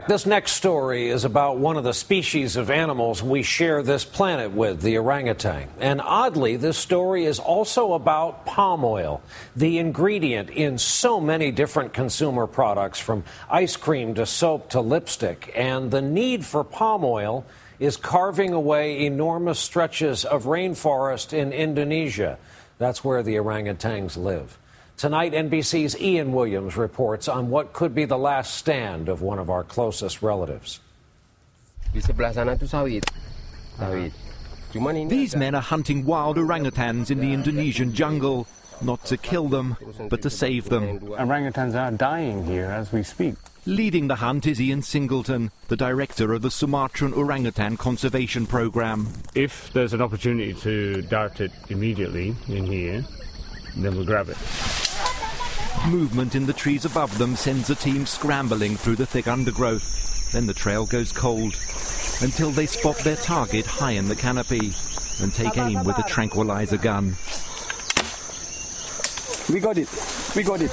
This next story is about one of the species of animals we share this planet with, the orangutan. And oddly, this story is also about palm oil, the ingredient in so many different consumer products, from ice cream to soap to lipstick. And the need for palm oil is carving away enormous stretches of rainforest in Indonesia. That's where the orangutans live. Tonight, NBC's Ian Williams reports on what could be the last stand of one of our closest relatives. These men are hunting wild orangutans in the Indonesian jungle, not to kill them, but to save them. Orangutans are dying here as we speak. Leading the hunt is Ian Singleton, the director of the Sumatran Orangutan Conservation Program. If there's an opportunity to dart it immediately in here, then we'll grab it. Movement in the trees above them sends the team scrambling through the thick undergrowth. Then the trail goes cold until they spot their target high in the canopy and take aim with a tranquilizer gun. We got it. We got it.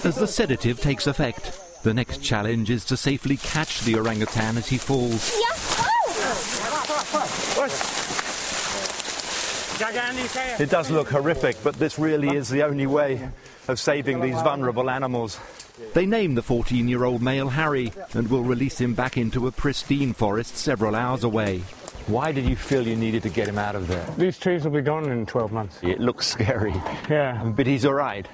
As the sedative takes effect, the next challenge is to safely catch the orangutan as he falls. It does look horrific, but this really is the only way of saving these vulnerable animals. They name the 14-year-old male Harry and will release him back into a pristine forest several hours away. Why did you feel you needed to get him out of there? These trees will be gone in 12 months. It looks scary. Yeah. But he's all right.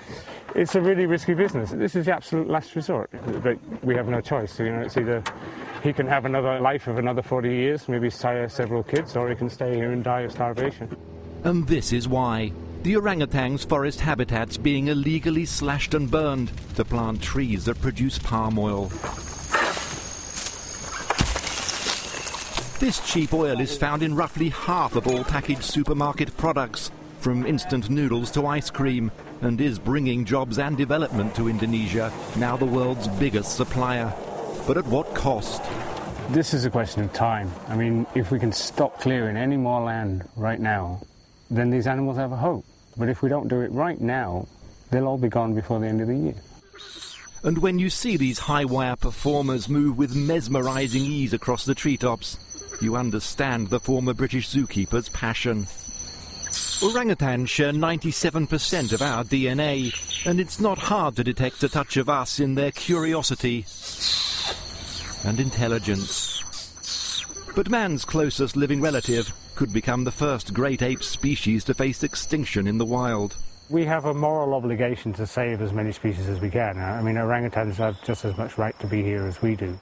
It's a really risky business. This is the absolute last resort. But we have no choice. You know, it's either he can have another life of another 40 years, maybe sire several kids, or he can stay here and die of starvation. And this is why. The orangutan's forest habitat's being illegally slashed and burned to plant trees that produce palm oil. This cheap oil is found in roughly half of all packaged supermarket products, from instant noodles to ice cream, and is bringing jobs and development to Indonesia, now the world's biggest supplier. But at what cost? This is a question of time. I mean, if we can stop clearing any more land right now, then these animals have a hope. But if we don't do it right now, they'll all be gone before the end of the year. And when you see these high-wire performers move with mesmerizing ease across the treetops, you understand the former British zookeeper's passion. Orangutans share 97% of our DNA, and it's not hard to detect a touch of us in their curiosity and intelligence. But man's closest living relative could become the first great ape species to face extinction in the wild. We have a moral obligation to save as many species as we can. I mean, orangutans have just as much right to be here as we do.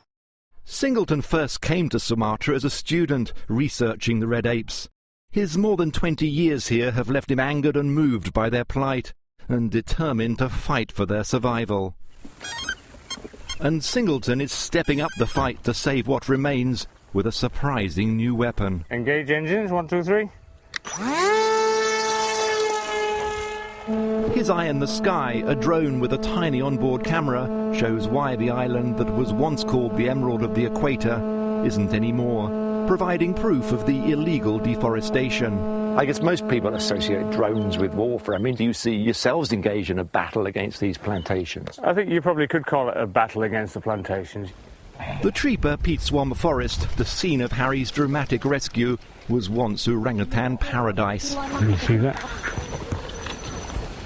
Singleton first came to Sumatra as a student, researching the red apes. His more than 20 years here have left him angered and moved by their plight, and determined to fight for their survival. And Singleton is stepping up the fight to save what remains with a surprising new weapon. Engage engines, 1, 2, 3. His eye in the sky, a drone with a tiny onboard camera, shows why the island that was once called the Emerald of the Equator isn't anymore, providing proof of the illegal deforestation. I guess most people associate drones with warfare. I mean, do you see yourselves engage in a battle against these plantations? I think you probably could call it a battle against the plantations. The Tripa Peat Swamp Forest, the scene of Harry's dramatic rescue, was once orangutan paradise. Can you see that?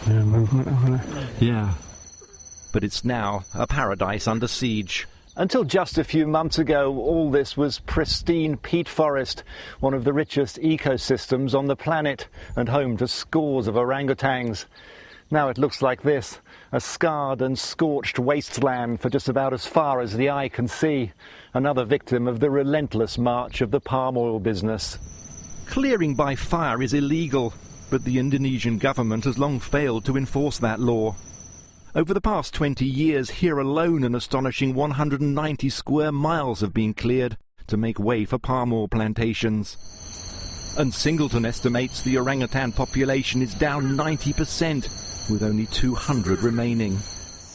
Yeah, movement over there. Yeah. But it's now a paradise under siege. Until just a few months ago, all this was pristine peat forest, one of the richest ecosystems on the planet and home to scores of orangutans. Now it looks like this, a scarred and scorched wasteland for just about as far as the eye can see, another victim of the relentless march of the palm oil business. Clearing by fire is illegal, but the Indonesian government has long failed to enforce that law. Over the past 20 years, here alone an astonishing 190 square miles have been cleared to make way for palm oil plantations. And Singleton estimates the orangutan population is down 90%, with only 200 remaining.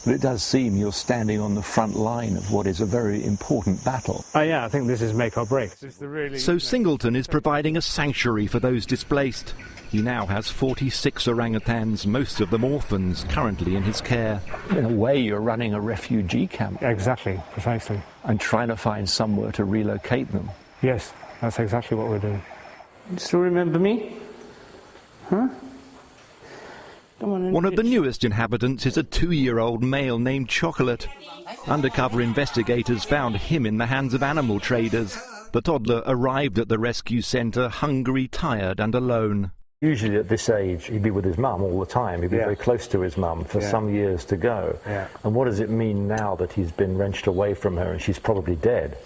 But it does seem you're standing on the front line of what is a very important battle. Oh yeah, I think this is make or break. So Singleton is providing a sanctuary for those displaced. He now has 46 orangutans, most of them orphans, currently in his care. In a way, you're running a refugee camp. Exactly, precisely. And trying to find somewhere to relocate them. Yes, that's exactly what we're doing. You still remember me? Huh? One of the newest inhabitants is a 2-year-old male named Chocolate. Undercover investigators found him in the hands of animal traders. The toddler arrived at the rescue centre hungry, tired and alone. Usually at this age, he'd be with his mum all the time. He'd be very close to his mum for some years to go. Yeah. And what does it mean now that he's been wrenched away from her and she's probably dead?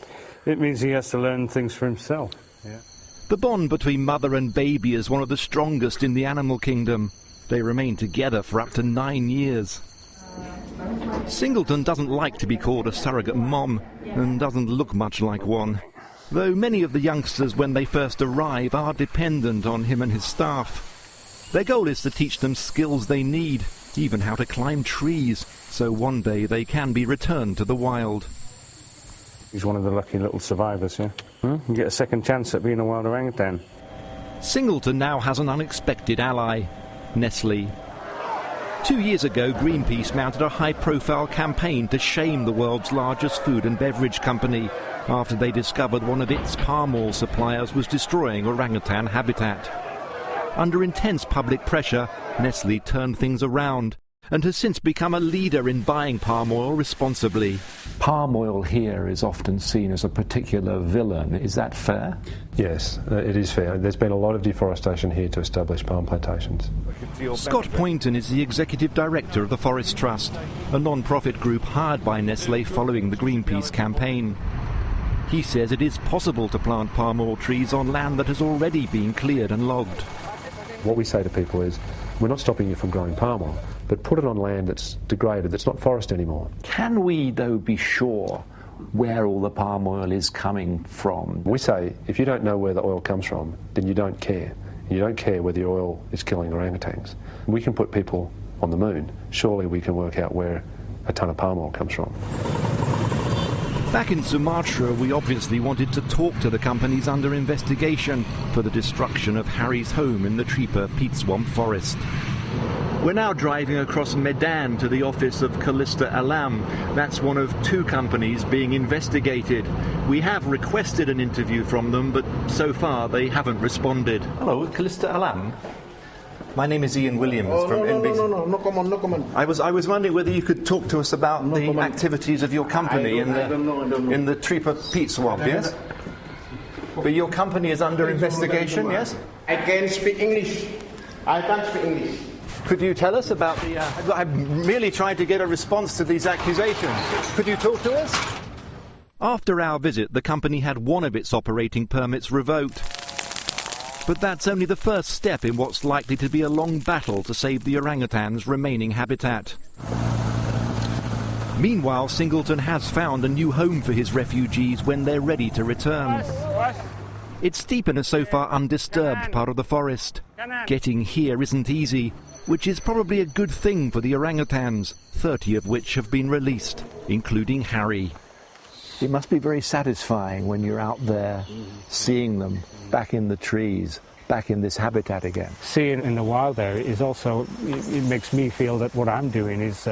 It means he has to learn things for himself. Yeah. The bond between mother and baby is one of the strongest in the animal kingdom. They remain together for up to 9 years. Singleton doesn't like to be called a surrogate mom and doesn't look much like one. Though many of the youngsters, when they first arrive, are dependent on him and his staff. Their goal is to teach them skills they need, even how to climb trees, so one day they can be returned to the wild. He's one of the lucky little survivors, yeah? You get a second chance at being a wild orangutan. Singleton now has an unexpected ally, Nestle. 2 years ago, Greenpeace mounted a high-profile campaign to shame the world's largest food and beverage company after they discovered one of its palm oil suppliers was destroying orangutan habitat. Under intense public pressure, Nestle turned things around and has since become a leader in buying palm oil responsibly. Palm oil here is often seen as a particular villain. Is that fair? Yes, it is fair. There's been a lot of deforestation here to establish palm plantations. Scott Poynton is the executive director of the Forest Trust, a non-profit group hired by Nestle following the Greenpeace campaign. He says it is possible to plant palm oil trees on land that has already been cleared and logged. What we say to people is, we're not stopping you from growing palm oil, but put it on land that's degraded, that's not forest anymore. Can we, though, be sure where all the palm oil is coming from? We say, if you don't know where the oil comes from, then you don't care. You don't care whether the oil is killing orangutans. We can put people on the moon. Surely we can work out where a ton of palm oil comes from. Back in Sumatra, we obviously wanted to talk to the companies under investigation for the destruction of Harry's home in the Tripa Peat Swamp Forest. We're now driving across Medan to the office of Callista Alam. That's one of 2 companies being investigated. We have requested an interview from them, but so far they haven't responded. Hello, Callista Alam. My name is Ian Williams from NBC. No comment. I was wondering whether you could talk to us about the activities of your company in the Tripa Peat Swamp, yes? But your company is under investigation, yes? I can speak English. I can't speak English. Could you tell us about the... I'm really trying to get a response to these accusations. Could you talk to us? After our visit, the company had one of its operating permits revoked. But that's only the first step in what's likely to be a long battle to save the orangutan's remaining habitat. Meanwhile, Singleton has found a new home for his refugees when they're ready to return. It's steep in a so far undisturbed part of the forest. Getting here isn't easy, which is probably a good thing for the orangutans, 30 of which have been released, including Harry. It must be very satisfying when you're out there seeing them back in the trees, back in this habitat again. Seeing in the wild there is also, it makes me feel that what I'm doing is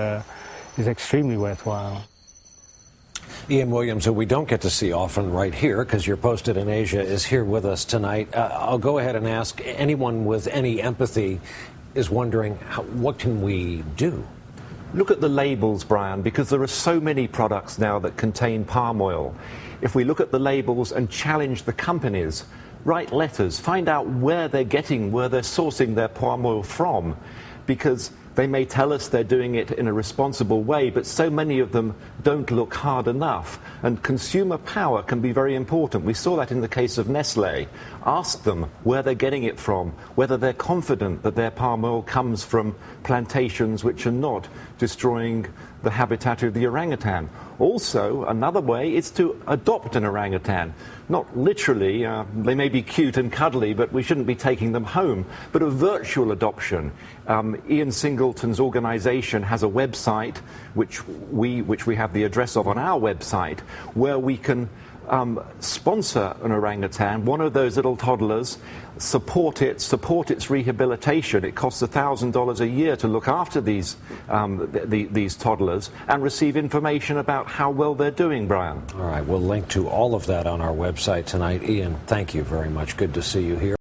extremely worthwhile. Ian Williams, who we don't get to see often right here because you're posted in Asia, is here with us tonight. I'll go ahead and ask anyone with any empathy is wondering, what can we do? Look at the labels, Brian, because there are so many products now that contain palm oil. If we look at the labels and challenge the companies, write letters, find out where they're sourcing their palm oil from, because they may tell us they're doing it in a responsible way, but so many of them don't look hard enough. And consumer power can be very important. We saw that in the case of Nestle. Ask them where they're getting it from, whether they're confident that their palm oil comes from plantations which are not destroying the habitat of the orangutan. Also, another way is to adopt an orangutan. Not literally, they may be cute and cuddly, but we shouldn't be taking them home, but a virtual adoption. Ian Singleton's organisation has a website, which we have the address of on our website, where we can sponsor an orangutan, one of those little toddlers, support its rehabilitation. It costs $1,000 a year to look after these toddlers and receive information about how well they're doing, Brian. All right, we'll link to all of that on our website tonight. Ian, thank you very much. Good to see you here.